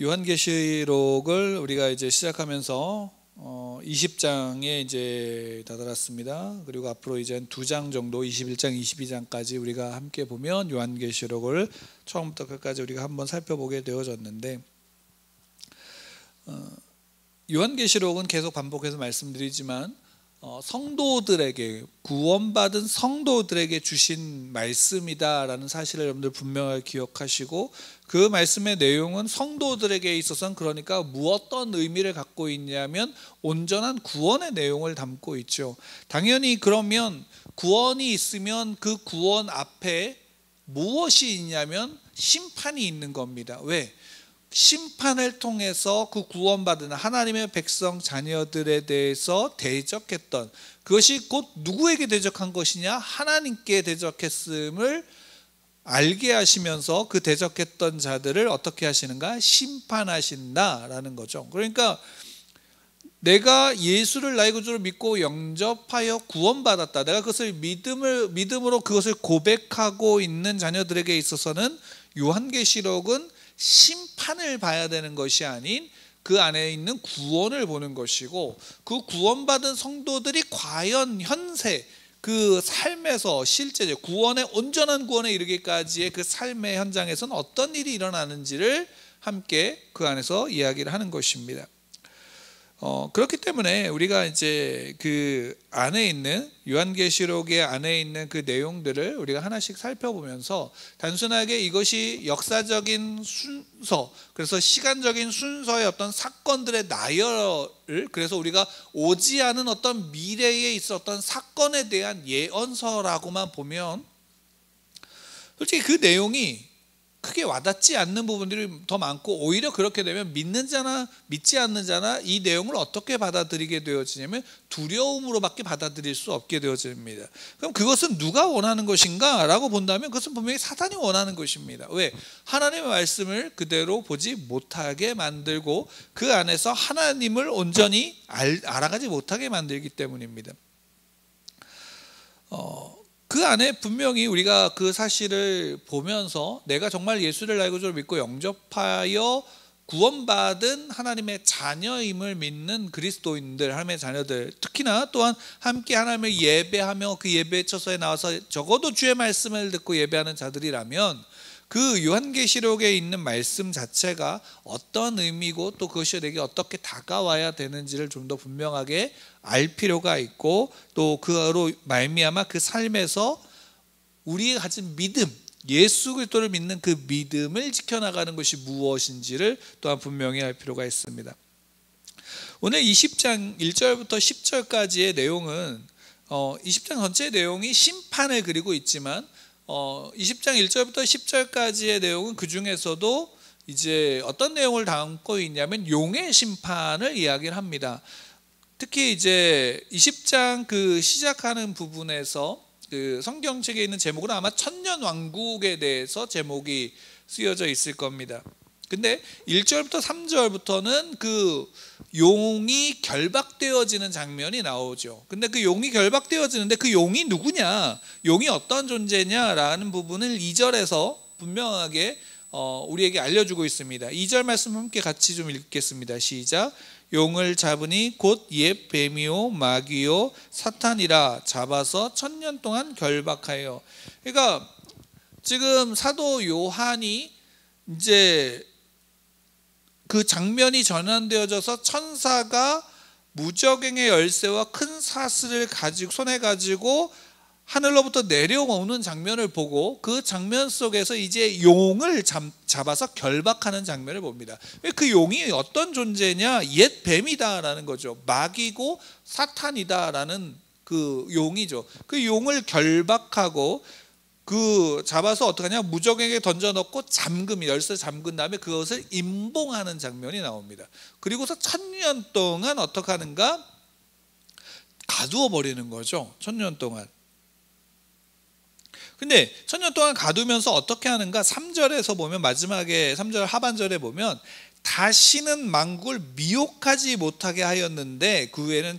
요한계시록을 우리가 이제 시작하면서 20장에 이제 다다랐습니다. 그리고 앞으로 이제 2장 정도 21장, 22장까지 우리가 함께 보면 요한계시록을 처음부터 끝까지 우리가 한번 살펴보게 되어졌는데, 요한계시록은 계속 반복해서 말씀드리지만 성도들에게, 구원받은 성도들에게 주신 말씀이다라는 사실을 여러분들 분명하게 기억하시고, 그 말씀의 내용은 성도들에게 있어서는 그러니까 어떤 의미를 갖고 있냐면 온전한 구원의 내용을 담고 있죠. 당연히 그러면 구원이 있으면 그 구원 앞에 무엇이 있냐면 심판이 있는 겁니다. 왜? 심판을 통해서 그 구원받은 하나님의 백성 자녀들에 대해서 대적했던, 그것이 곧 누구에게 대적한 것이냐? 하나님께 대적했음을 알게 하시면서 그 대적했던 자들을 어떻게 하시는가? 심판하신다라는 거죠. 그러니까 내가 예수를 나의 구주로 믿고 영접하여 구원받았다, 내가 그것을 믿음으로 그것을 고백하고 있는 자녀들에게 있어서는 요한계시록은 심판을 봐야 되는 것이 아닌 그 안에 있는 구원을 보는 것이고, 그 구원받은 성도들이 과연 현세 그 삶에서 실제 구원의 온전한 구원에 이르기까지의 그 삶의 현장에서는 어떤 일이 일어나는지를 함께 그 안에서 이야기를 하는 것입니다. 그렇기 때문에 우리가 이제 그 안에 있는 요한계시록의 안에 있는 그 내용들을 우리가 하나씩 살펴보면서 단순하게 이것이 역사적인 순서, 그래서 시간적인 순서의 어떤 사건들의 나열을, 그래서 우리가 오지 않은 어떤 미래에 있었던 사건에 대한 예언서라고만 보면 솔직히 그 내용이 크게 와닿지 않는 부분들이 더 많고, 오히려 그렇게 되면 믿는 자나 믿지 않는 자나 이 내용을 어떻게 받아들이게 되어지냐면 두려움으로밖에 받아들일 수 없게 되어집니다. 그럼 그것은 누가 원하는 것인가 라고 본다면 그것은 분명히 사단이 원하는 것입니다. 왜? 하나님의 말씀을 그대로 보지 못하게 만들고 그 안에서 하나님을 온전히 알아가지 못하게 만들기 때문입니다. 그 안에 분명히 우리가 그 사실을 보면서 내가 정말 예수를 나의 구주로 믿고 영접하여 구원받은 하나님의 자녀임을 믿는 그리스도인들, 하나님의 자녀들, 특히나 또한 함께 하나님을 예배하며 그 예배 처소에 나와서 적어도 주의 말씀을 듣고 예배하는 자들이라면 그 요한계시록에 있는 말씀 자체가 어떤 의미고 또 그것이 내게 어떻게 다가와야 되는지를 좀 더 분명하게 알 필요가 있고, 또 그로 말미암아 그 삶에서 우리가 가진 믿음, 예수 그리스도를 믿는 그 믿음을 지켜나가는 것이 무엇인지를 또한 분명히 알 필요가 있습니다. 오늘 20장 1절부터 10절까지의 내용은 20장 전체의 내용이 심판을 그리고 있지만 20장 1절부터 10절까지의 내용은 그 중에서도 이제 어떤 내용을 담고 있냐면 용의 심판을 이야기를 합니다. 특히 이제 20장 그 시작하는 부분에서 그 성경책에 있는 제목은 아마 천년 왕국에 대해서 제목이 쓰여져 있을 겁니다. 근데 1절부터 3절부터는 그 용이 결박되어지는 장면이 나오죠. 근데 그 용이 결박되어지는데 그 용이 누구냐, 용이 어떤 존재냐라는 부분을 2절에서 분명하게 우리에게 알려주고 있습니다. 2절 말씀 함께 같이 좀 읽겠습니다. 시작. 용을 잡으니 곧 옛 뱀이요 마귀요 사탄이라, 잡아서 1000년 동안 결박하여. 그러니까 지금 사도 요한이 이제 그 장면이 전환되어져서 천사가 무저갱의 열쇠와 큰 사슬을 가지고 손에 가지고 하늘로부터 내려오는 장면을 보고 그 장면 속에서 이제 용을 잡아서 결박하는 장면을 봅니다. 그 용이 어떤 존재냐? 옛 뱀이다라는 거죠. 마귀고 사탄이다라는 그 용이죠. 그 용을 결박하고 그 잡아서 어떻게 하냐? 무저갱에게 던져넣고 열쇠 잠근 다음에 그것을 임봉하는 장면이 나옵니다. 그리고서 1000년 동안 어떻게 하는가? 가두어 버리는 거죠. 1000년 동안. 근데 1000년 동안 가두면서 어떻게 하는가? 3절에서 보면, 마지막에 3절 하반절에 보면 다시는 만국을 미혹하지 못하게 하였는데 그 후에는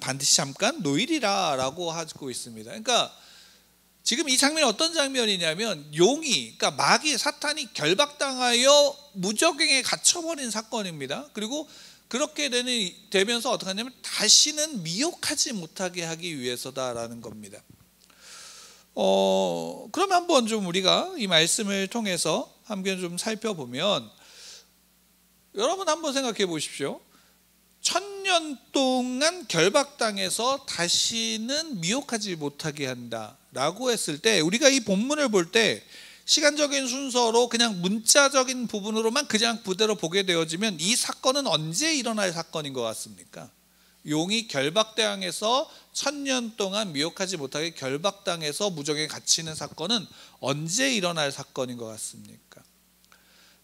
반드시 잠깐 노일이라 라고 하고 있습니다. 그러니까 지금 이 장면이 어떤 장면이냐면 용이, 그러니까 마귀, 사탄이 결박당하여 무적행에 갇혀버린 사건입니다. 그리고 그렇게 되면서 어떻게 하냐면 다시는 미혹하지 못하게 하기 위해서다라는 겁니다. 그러면 한번 좀 우리가 이 말씀을 통해서 함께 좀 살펴보면, 여러분 한번 생각해 보십시오. 1000년 동안 결박당해서 다시는 미혹하지 못하게 한다라고 했을 때, 우리가 이 본문을 볼 때 시간적인 순서로 그냥 문자적인 부분으로만 그냥 그대로 보게 되어지면 이 사건은 언제 일어날 사건인 것 같습니까? 용이 결박당해서 1000년 동안 미혹하지 못하게 결박당해서 무적에 갇히는 사건은 언제 일어날 사건인 것 같습니까?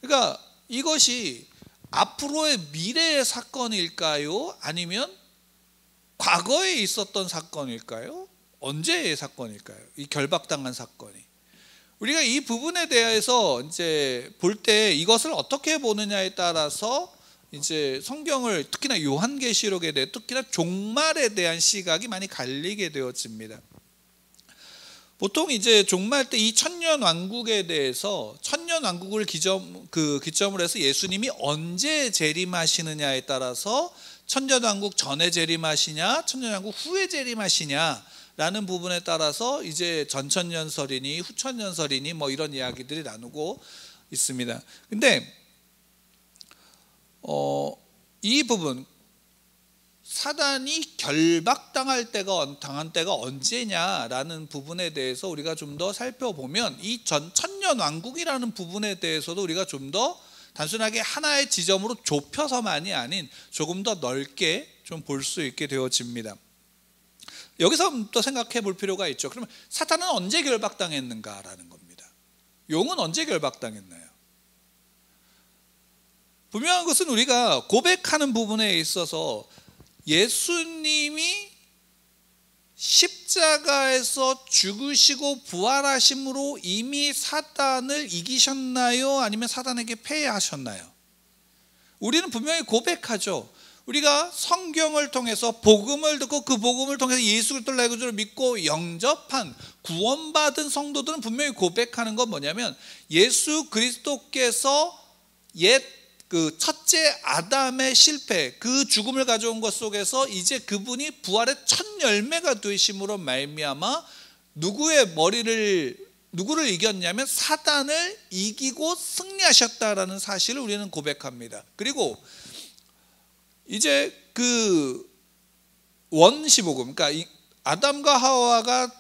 그러니까 이것이 앞으로의 미래의 사건일까요? 아니면 과거에 있었던 사건일까요? 언제의 사건일까요? 이 결박당한 사건이. 우리가 이 부분에 대해서 이제 볼 때 이것을 어떻게 보느냐에 따라서 이제 성경을, 특히나 요한계시록에 대해, 특히나 종말에 대한 시각이 많이 갈리게 되어집니다. 보통 이제 종말 때 이 천년 왕국에 대해서, 천년 왕국을 기점으로 해서 예수님이 언제 재림하시느냐에 따라서 천년 왕국 전에 재림하시냐, 천년 왕국 후에 재림하시냐라는 부분에 따라서 이제 전천년설이니 후천년설이니 뭐 이런 이야기들이 나누고 있습니다. 근데 이 부분, 사단이 결박당한 때가 언제냐라는 부분에 대해서 우리가 좀 더 살펴보면, 이 천년 왕국이라는 부분에 대해서도 우리가 좀 더 단순하게 하나의 지점으로 좁혀서만이 아닌 조금 더 넓게 좀 볼 수 있게 되어집니다. 여기서부터 생각해 볼 필요가 있죠. 그러면 사탄은 언제 결박당했는가라는 겁니다. 용은 언제 결박당했나요? 분명한 것은 우리가 고백하는 부분에 있어서 예수님이 십자가에서 죽으시고 부활하심으로 이미 사단을 이기셨나요? 아니면 사단에게 패하셨나요? 우리는 분명히 고백하죠. 우리가 성경을 통해서 복음을 듣고 그 복음을 통해서 예수 그리스도를 내 구주로 믿고 영접한, 구원받은 성도들은 분명히 고백하는 건 뭐냐면, 예수 그리스도께서 그 첫째 아담의 실패, 그 죽음을 가져온 것 속에서 이제 그분이 부활의 첫 열매가 되심으로 말미암아 누구를 이겼냐면 사단을 이기고 승리하셨다라는 사실을 우리는 고백합니다. 그리고 이제 그 원시복음, 그러니까 아담과 하와가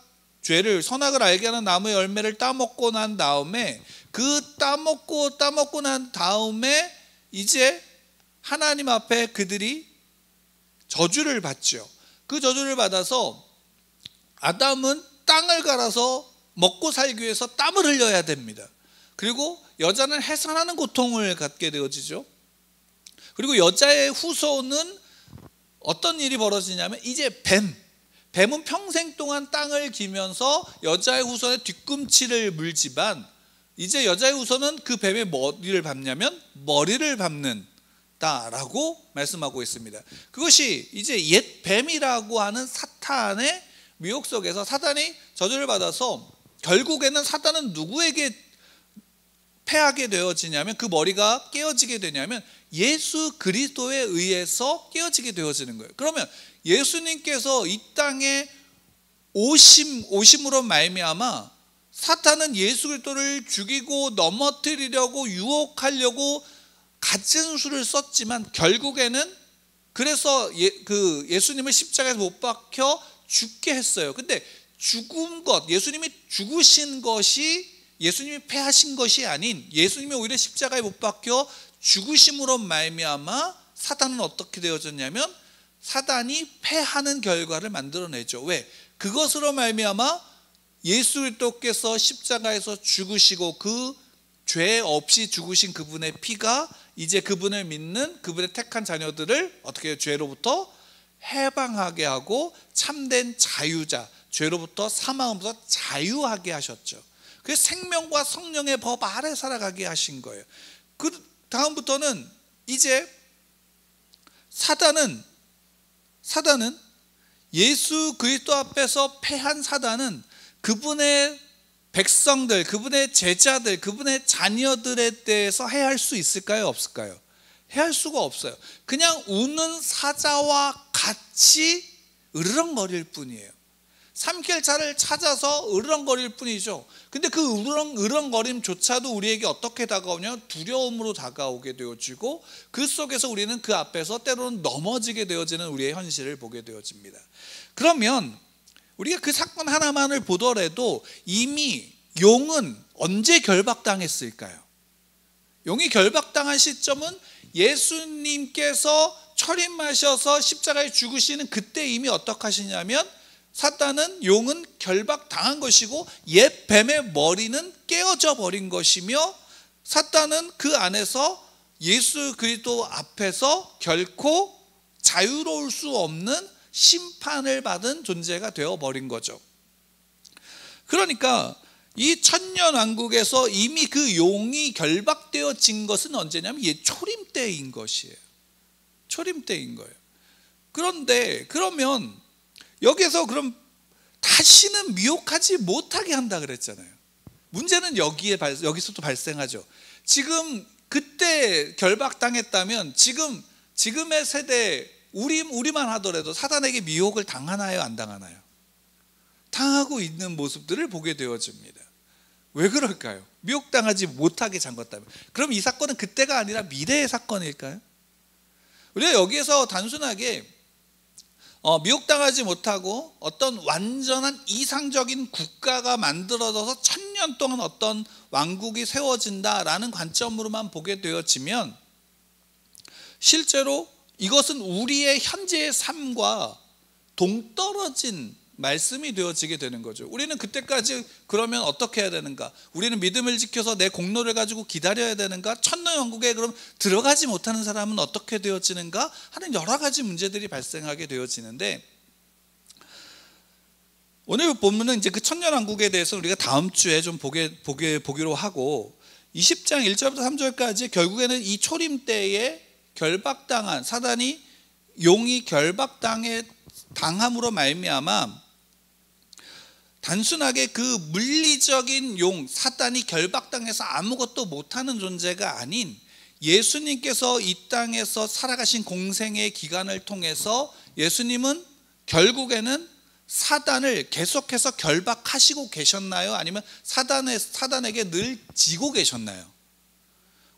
선악을 알게 하는 나무의 열매를 따먹고 난 다음에, 그 따먹고 난 다음에 이제 하나님 앞에 그들이 저주를 받죠. 그 저주를 받아서 아담은 땅을 갈아서 먹고 살기 위해서 땀을 흘려야 됩니다. 그리고 여자는 해산하는 고통을 갖게 되어지죠. 그리고 여자의 후손은 어떤 일이 벌어지냐면, 이제 뱀은 평생 동안 땅을 기면서 여자의 후손의 뒤꿈치를 물지만, 이제 여자의 후손은 그 뱀의 머리를 밟냐면 머리를 밟는다라고 말씀하고 있습니다. 그것이 이제 옛 뱀이라고 하는 사탄의 미혹 속에서 사단이 저주를 받아서 결국에는 사단은 누구에게 패하게 되어지냐면, 그 머리가 깨어지게 되냐면 예수 그리스도에 의해서 깨어지게 되어지는 거예요. 그러면 예수님께서 이 땅에 오심으로 말미암아 사탄은 예수 그리스도를 죽이고 넘어뜨리려고 유혹하려고 갖은 수를 썼지만, 결국에는 그래서 예수님을 십자가에서 못 박혀 죽게 했어요. 근데 예수님이 죽으신 것이 예수님이 패하신 것이 아닌, 예수님이 오히려 십자가에 못 박혀 죽으심으로 말미암아 사탄은 어떻게 되어졌냐면 사단이 패하는 결과를 만들어내죠. 왜? 그것으로 말미암아 예수 그리스도께서 십자가에서 죽으시고 그 죄 없이 죽으신 그분의 피가 이제 그분을 믿는 그분의 택한 자녀들을 어떻게 해요? 죄로부터 해방하게 하고 참된 자유자, 죄로부터 사망으로부터 자유하게 하셨죠. 그래서 생명과 성령의 법 아래 살아가게 하신 거예요. 그 다음부터는 이제 사단은 예수 그리스도 앞에서 패한 사단은 그분의 백성들, 그분의 제자들, 그분의 자녀들에 대해서 해할 수 있을까요? 없을까요? 해할 수가 없어요. 그냥 우는 사자와 같이 으르렁거릴 뿐이에요. 삼킬 자를 찾아서 으르렁거릴 뿐이죠. 근데 그 으르렁거림조차도 우리에게 어떻게 다가오냐? 두려움으로 다가오게 되어지고, 그 속에서 우리는 그 앞에서 때로는 넘어지게 되어지는 우리의 현실을 보게 되어집니다. 그러면 우리가 그 사건 하나만을 보더라도 이미 용은 언제 결박당했을까요? 용이 결박당한 시점은 예수님께서 철임하셔서 십자가에 죽으시는 그때 이미 어떻게 하시냐면, 사단은, 용은 결박당한 것이고 옛 뱀의 머리는 깨어져 버린 것이며, 사단은 그 안에서 예수 그리스도 앞에서 결코 자유로울 수 없는 심판을 받은 존재가 되어버린 거죠. 그러니까 이 천년왕국에서 이미 그 용이 결박되어진 것은 언제냐면 초림 때인 것이에요. 초림 때인 거예요. 그런데 그러면 여기서 그럼 다시는 미혹하지 못하게 한다 그랬잖아요. 문제는 여기서 또 발생하죠. 지금 그때 결박당했다면 지금의 세대 우리만 하더라도 사단에게 미혹을 당하나요, 안 당하나요? 당하고 있는 모습들을 보게 되어집니다. 왜 그럴까요? 미혹당하지 못하게 잠궜다면. 그럼 이 사건은 그때가 아니라 미래의 사건일까요? 우리가 여기에서 단순하게 미혹당하지 못하고 어떤 완전한 이상적인 국가가 만들어져서 1000년 동안 어떤 왕국이 세워진다라는 관점으로만 보게 되어지면, 실제로 이것은 우리의 현재의 삶과 동떨어진 말씀이 되어지게 되는 거죠. 우리는 그때까지 그러면 어떻게 해야 되는가? 우리는 믿음을 지켜서 내 공로를 가지고 기다려야 되는가? 천년왕국에 그럼 들어가지 못하는 사람은 어떻게 되어지는가? 하는 여러 가지 문제들이 발생하게 되어지는데, 오늘 본문은 이제 그 천년왕국에 대해서 우리가 다음 주에 좀 보기로 하고, 20장 1절부터 3절까지 결국에는 이 초림 때에 결박당한 사단이, 용이 당함으로 말미암아 단순하게 그 물리적인 용, 사단이 결박당해서 아무것도 못하는 존재가 아닌, 예수님께서 이 땅에서 살아가신 공생의 기간을 통해서 예수님은 결국에는 사단을 계속해서 결박하시고 계셨나요? 아니면 사단에게 늘 지고 계셨나요?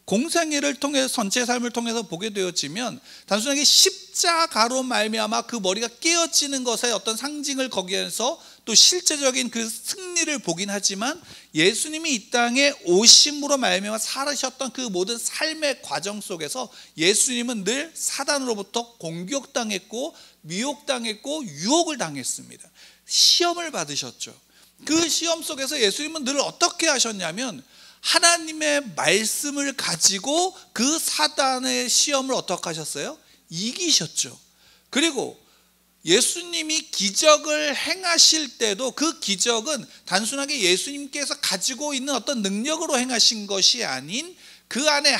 공생애를 통해서, 전체 삶을 통해서 보게 되어지면 단순하게 십자가로 말미암아 그 머리가 깨어지는 것의 어떤 상징을 거기에서 또 실제적인 그 승리를 보긴 하지만, 예수님이 이 땅에 오심으로 말미암아 살으셨던 그 모든 삶의 과정 속에서 예수님은 늘 사단으로부터 공격당했고 미혹당했고 유혹을 당했습니다. 시험을 받으셨죠. 그 시험 속에서 예수님은 늘 어떻게 하셨냐면, 하나님의 말씀을 가지고 그 사단의 시험을 어떻게 하셨어요? 이기셨죠. 그리고 예수님이 기적을 행하실 때도 그 기적은 단순하게 예수님께서 가지고 있는 어떤 능력으로 행하신 것이 아닌, 그 안에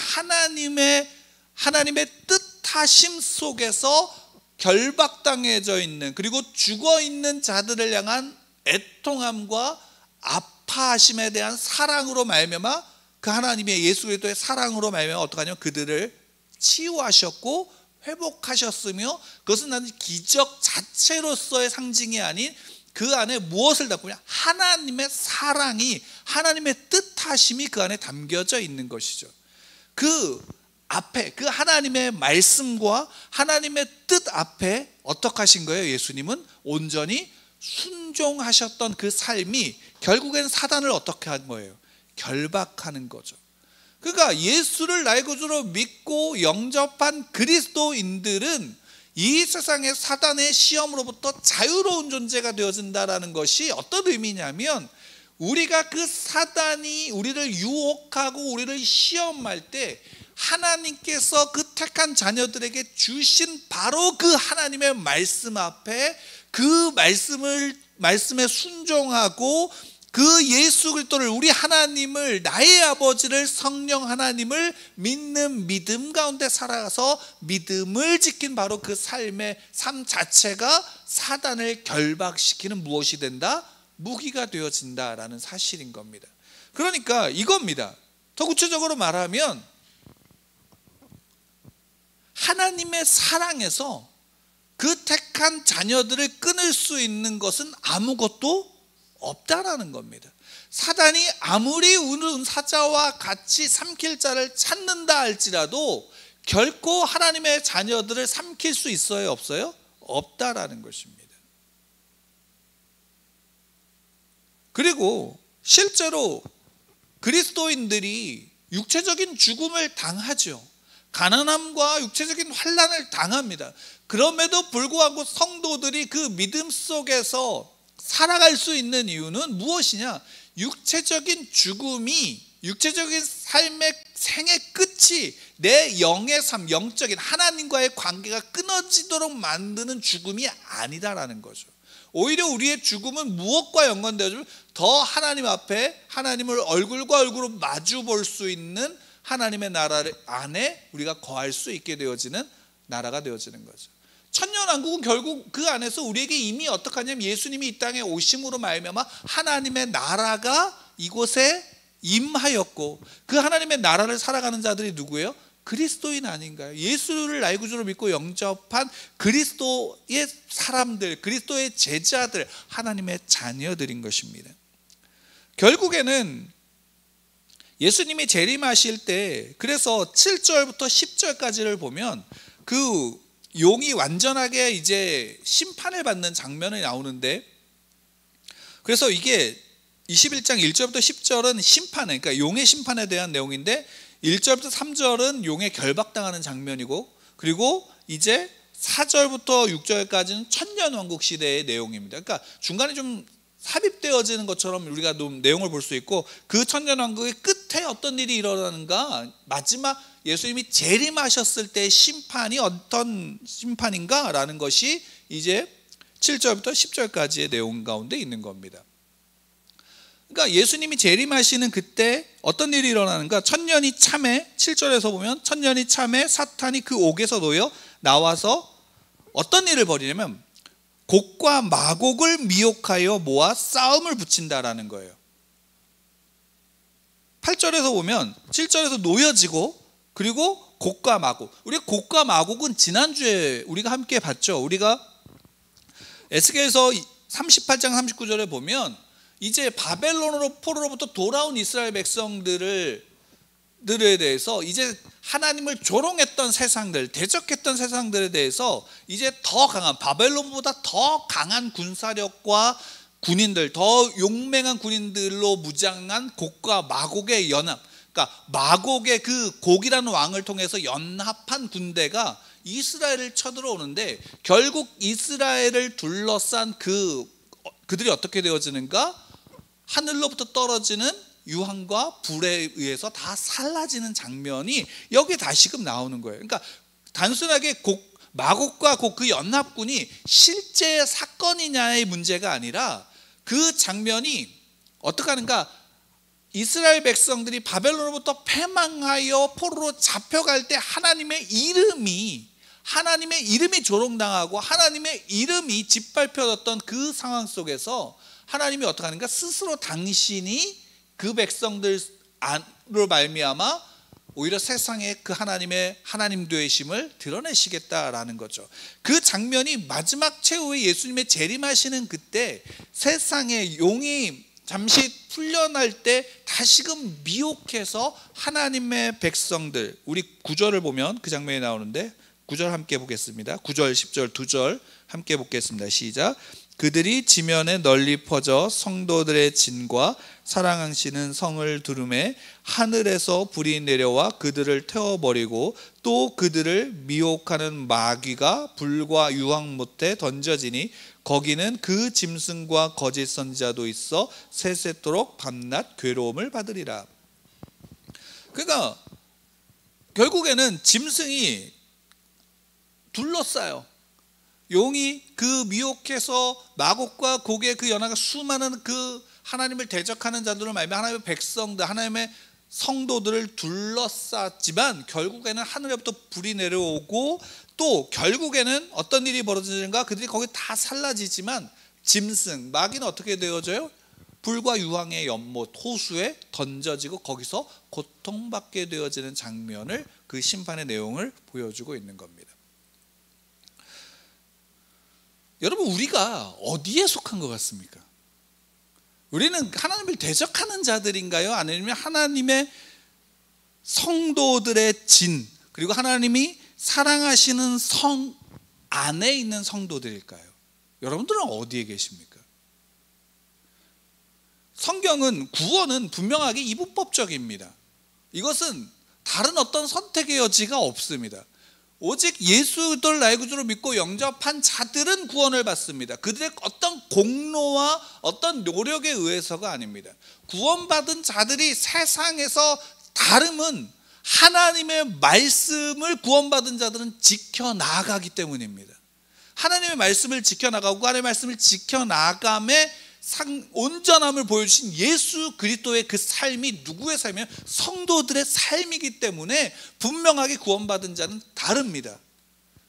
하나님의 뜻하심 속에서 결박당해져 있는, 그리고 죽어 있는 자들을 향한 애통함과 아파하심에 대한 사랑으로 말미암아, 그 하나님의 예수 그리스도의 사랑으로 말미암아 어떻게 하냐면 그들을 치유하셨고 회복하셨으며, 그것은 난 기적 자체로서의 상징이 아닌 그 안에 무엇을 담고 있냐? 하나님의 사랑이, 하나님의 뜻하심이 그 안에 담겨져 있는 것이죠. 그 앞에, 그 하나님의 말씀과 하나님의 뜻 앞에 어떻게 하신 거예요? 예수님은 온전히 순종하셨던 그 삶이 결국엔 사단을 어떻게 한 거예요? 결박하는 거죠. 그러니까 예수를 나의 구주로 믿고 영접한 그리스도인들은 이 세상의 사단의 시험으로부터 자유로운 존재가 되어진다는 것이 어떤 의미냐면, 우리가 그 사단이 우리를 유혹하고 우리를 시험할 때 하나님께서 그 택한 자녀들에게 주신 바로 그 하나님의 말씀 앞에 그 말씀에 순종하고 그 예수 그리스도를, 우리 하나님을, 나의 아버지를, 성령 하나님을 믿는 믿음 가운데 살아가서 믿음을 지킨 바로 그 삶의 삶 자체가 사단을 결박시키는 무엇이 된다? 무기가 되어진다라는 사실인 겁니다. 그러니까 이겁니다. 더 구체적으로 말하면 하나님의 사랑에서 그 택한 자녀들을 끊을 수 있는 것은 아무것도 없다라는 겁니다. 사단이 아무리 우는 사자와 같이 삼킬 자를 찾는다 할지라도 결코 하나님의 자녀들을 삼킬 수 있어요, 없어요? 없다라는 것입니다. 그리고 실제로 그리스도인들이 육체적인 죽음을 당하죠. 가난함과 육체적인 환난을 당합니다. 그럼에도 불구하고 성도들이 그 믿음 속에서 살아갈 수 있는 이유는 무엇이냐? 육체적인 죽음이, 육체적인 삶의 생의 끝이 내 영의 삶, 영적인 하나님과의 관계가 끊어지도록 만드는 죽음이 아니다라는 거죠. 오히려 우리의 죽음은 무엇과 연관되어지면 더 하나님 앞에 하나님을 얼굴과 얼굴로 마주 볼 수 있는 하나님의 나라 안에 우리가 거할 수 있게 되어지는 나라가 되어지는 거죠. 천년왕국은 결국 그 안에서 우리에게 이미 어떻게 하냐면 예수님이 이 땅에 오심으로 말미암아 하나님의 나라가 이곳에 임하였고, 그 하나님의 나라를 살아가는 자들이 누구예요? 그리스도인 아닌가요? 예수를 나의 구주로 믿고 영접한 그리스도의 사람들, 그리스도의 제자들, 하나님의 자녀들인 것입니다. 결국에는 예수님이 재림하실 때, 그래서 7절부터 10절까지를 보면 그 용이 완전하게 이제 심판을 받는 장면이 나오는데, 그래서 이게 21장 1절부터 10절은 심판에, 그러니까 용의 심판에 대한 내용인데 1절부터 3절은 용에 결박당하는 장면이고, 그리고 이제 4절부터 6절까지는 천년왕국 시대의 내용입니다. 그러니까 중간에 좀 삽입되어지는 것처럼 우리가 내용을 볼 수 있고, 그 천년왕국의 끝에 어떤 일이 일어나는가, 마지막 예수님이 재림하셨을 때의 심판이 어떤 심판인가 라는 것이 이제 7절부터 10절까지의 내용 가운데 있는 겁니다. 그러니까 예수님이 재림하시는 그때 어떤 일이 일어나는가? 천년이 참에, 7절에서 보면 천년이 참에 사탄이 그 옥에서 놓여 나와서 어떤 일을 벌이냐면 곡과 마곡을 미혹하여 모아 싸움을 붙인다라는 거예요. 8절에서 보면 7절에서 놓여지고, 그리고 곡과 마곡, 우리 곡과 마곡은 지난주에 우리가 함께 봤죠. 우리가 에스겔서 38장 39절에 보면 이제 바벨론으로 포로로부터 돌아온 이스라엘 백성들에 대해서 이제 하나님을 조롱했던 세상들, 대적했던 세상들에 대해서 이제 더 강한, 바벨론보다 더 강한 군사력과 군인들, 더 용맹한 군인들로 무장한 곡과 마곡의 연합, 그러니까 마곡의 그 곡이라는 왕을 통해서 연합한 군대가 이스라엘을 쳐들어오는데, 결국 이스라엘을 둘러싼 그들이 어떻게 되어지는가? 하늘로부터 떨어지는 유황과 불에 의해서 다 살라지는 장면이 여기 다시금 나오는 거예요. 그러니까 단순하게 마곡과 곡 그 연합군이 실제 사건이냐의 문제가 아니라, 그 장면이 어떻게 하는가? 이스라엘 백성들이 바벨론으로부터 패망하여 포로로 잡혀갈 때 하나님의 이름이 조롱당하고 하나님의 이름이 짓밟혀졌던 그 상황 속에서 하나님이 어떻게 하는가? 스스로 당신이 그 백성들로 말미암아 오히려 세상에 그 하나님의 하나님 되심을 드러내시겠다라는 거죠. 그 장면이 마지막 최후에 예수님의 재림하시는 그때 세상에 용이 잠시 풀려날 때 다시금 미혹해서 하나님의 백성들, 우리 9절을 보면 그 장면이 나오는데 9절 함께 보겠습니다. 9절 10절 2절 함께 보겠습니다. 시작. 그들이 지면에 널리 퍼져 성도들의 진과 사랑하시는 성을 두름에 하늘에서 불이 내려와 그들을 태워버리고, 또 그들을 미혹하는 마귀가 불과 유황 못에 던져지니 거기는 그 짐승과 거짓 선지자도 있어 세세토록 밤낮 괴로움을 받으리라. 그러니까 결국에는 짐승이 둘러싸요. 용이 그 미혹해서 마곡과 곡의 그 연합과 수많은 그 하나님을 대적하는 자들을 말미암아 하나님의 백성들, 하나님의 성도들을 둘러쌌지만 결국에는 하늘에부터 불이 내려오고, 또 결국에는 어떤 일이 벌어지는가? 그들이 거기 다 살라지지만 짐승, 마귀는 어떻게 되어져요? 불과 유황의 연못, 호수에 던져지고 거기서 고통받게 되어지는 장면을, 그 심판의 내용을 보여주고 있는 겁니다. 여러분, 우리가 어디에 속한 것 같습니까? 우리는 하나님을 대적하는 자들인가요? 아니면 하나님의 성도들의 진, 그리고 하나님이 사랑하시는 성 안에 있는 성도들일까요? 여러분들은 어디에 계십니까? 성경은, 구원은 분명하게 이분법적입니다. 이것은 다른 어떤 선택의 여지가 없습니다. 오직 예수를 나의 구주로 믿고 영접한 자들은 구원을 받습니다. 그들의 어떤 공로와 어떤 노력에 의해서가 아닙니다. 구원받은 자들이 세상에서 다름은 하나님의 말씀을 구원받은 자들은 지켜나가기 때문입니다. 하나님의 말씀을 지켜나가고 하나님의 말씀을 지켜나감에 온전함을 보여주신 예수 그리스도의 그 삶이 누구의 삶이에요? 성도들의 삶이기 때문에 분명하게 구원받은 자는 다릅니다.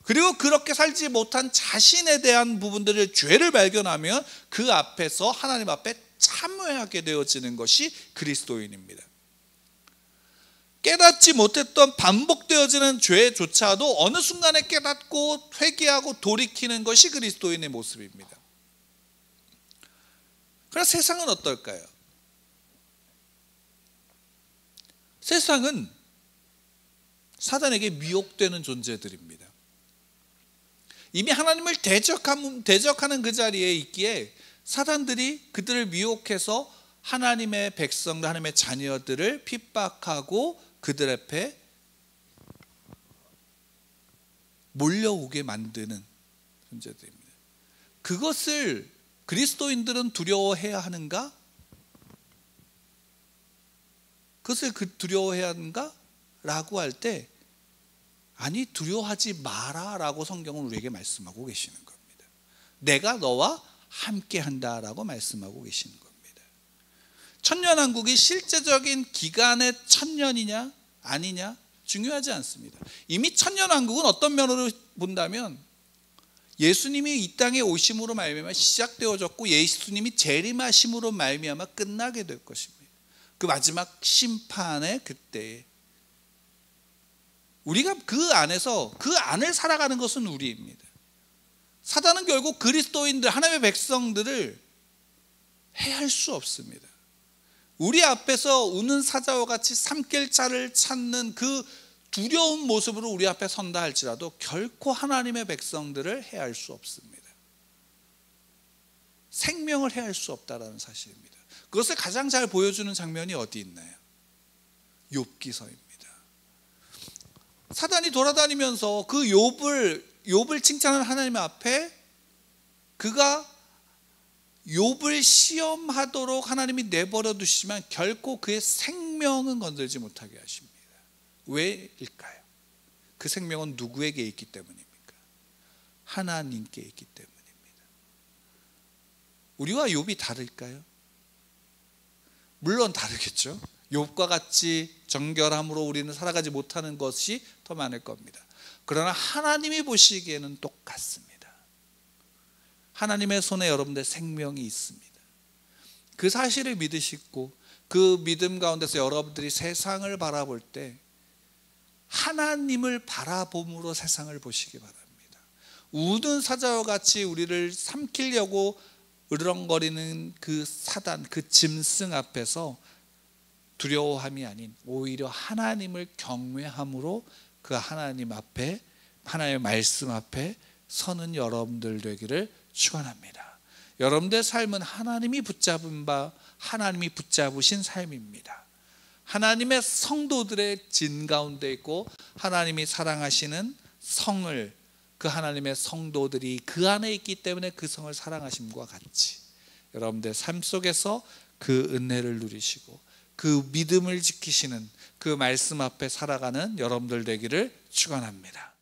그리고 그렇게 살지 못한 자신에 대한 부분들의 죄를 발견하면 그 앞에서 하나님 앞에 참회하게 되어지는 것이 그리스도인입니다. 깨닫지 못했던 반복되어지는 죄조차도 어느 순간에 깨닫고 회개하고 돌이키는 것이 그리스도인의 모습입니다. 그러나 세상은 어떨까요? 세상은 사단에게 미혹되는 존재들입니다. 이미 하나님을 대적하는 그 자리에 있기에 사단들이 그들을 미혹해서 하나님의 백성들, 하나님의 자녀들을 핍박하고 그들 앞에 몰려오게 만드는 존재들입니다. 그것을 그리스도인들은 두려워해야 하는가? 그것을 두려워해야 하는가? 라고 할 때, 아니, 두려워하지 마라 라고 성경은 우리에게 말씀하고 계시는 겁니다. 내가 너와 함께 한다 라고 말씀하고 계시는 겁니다. 천년왕국이 실제적인 기간의 천년이냐 아니냐 중요하지 않습니다. 이미 천년왕국은 어떤 면으로 본다면 예수님이 이 땅에 오심으로 말미암아 시작되어졌고 예수님이 재림하심으로 말미암아 끝나게 될 것입니다. 그 마지막 심판의 그때에 우리가 그 안에서 그 안을 살아가는 것은 우리입니다. 사단은 결국 그리스도인들, 하나님의 백성들을 해할 수 없습니다. 우리 앞에서 우는 사자와 같이 삼킬 자를 찾는 그 두려운 모습으로 우리 앞에 선다 할지라도 결코 하나님의 백성들을 해할 수 없습니다. 생명을 해할 수 없다라는 사실입니다. 그것을 가장 잘 보여주는 장면이 어디 있나요? 욥기서입니다. 사단이 돌아다니면서 그 욥을 칭찬하는 하나님 앞에 그가 욥을 시험하도록 하나님이 내버려 두시지만 결코 그의 생명은 건들지 못하게 하십니다. 왜일까요? 그 생명은 누구에게 있기 때문입니까? 하나님께 있기 때문입니다. 우리와 욥이 다를까요? 물론 다르겠죠. 욥과 같이 정결함으로 우리는 살아가지 못하는 것이 더 많을 겁니다. 그러나 하나님이 보시기에는 똑같습니다. 하나님의 손에 여러분들의 생명이 있습니다. 그 사실을 믿으시고 그 믿음 가운데서 여러분들이 세상을 바라볼 때 하나님을 바라봄으로 세상을 보시기 바랍니다. 우는 사자와 같이 우리를 삼키려고 으르렁거리는 그 사단, 그 짐승 앞에서 두려워함이 아닌 오히려 하나님을 경외함으로 그 하나님 앞에, 하나님의 말씀 앞에 서는 여러분들 되기를 축원합니다. 여러분들의 삶은 하나님이 붙잡은 바, 하나님이 붙잡으신 삶입니다. 하나님의 성도들의 진 가운데 있고 하나님이 사랑하시는 성을, 그 하나님의 성도들이 그 안에 있기 때문에 그 성을 사랑하심과 같이 여러분들의 삶 속에서 그 은혜를 누리시고 그 믿음을 지키시는 그 말씀 앞에 살아가는 여러분들 되기를 축원합니다.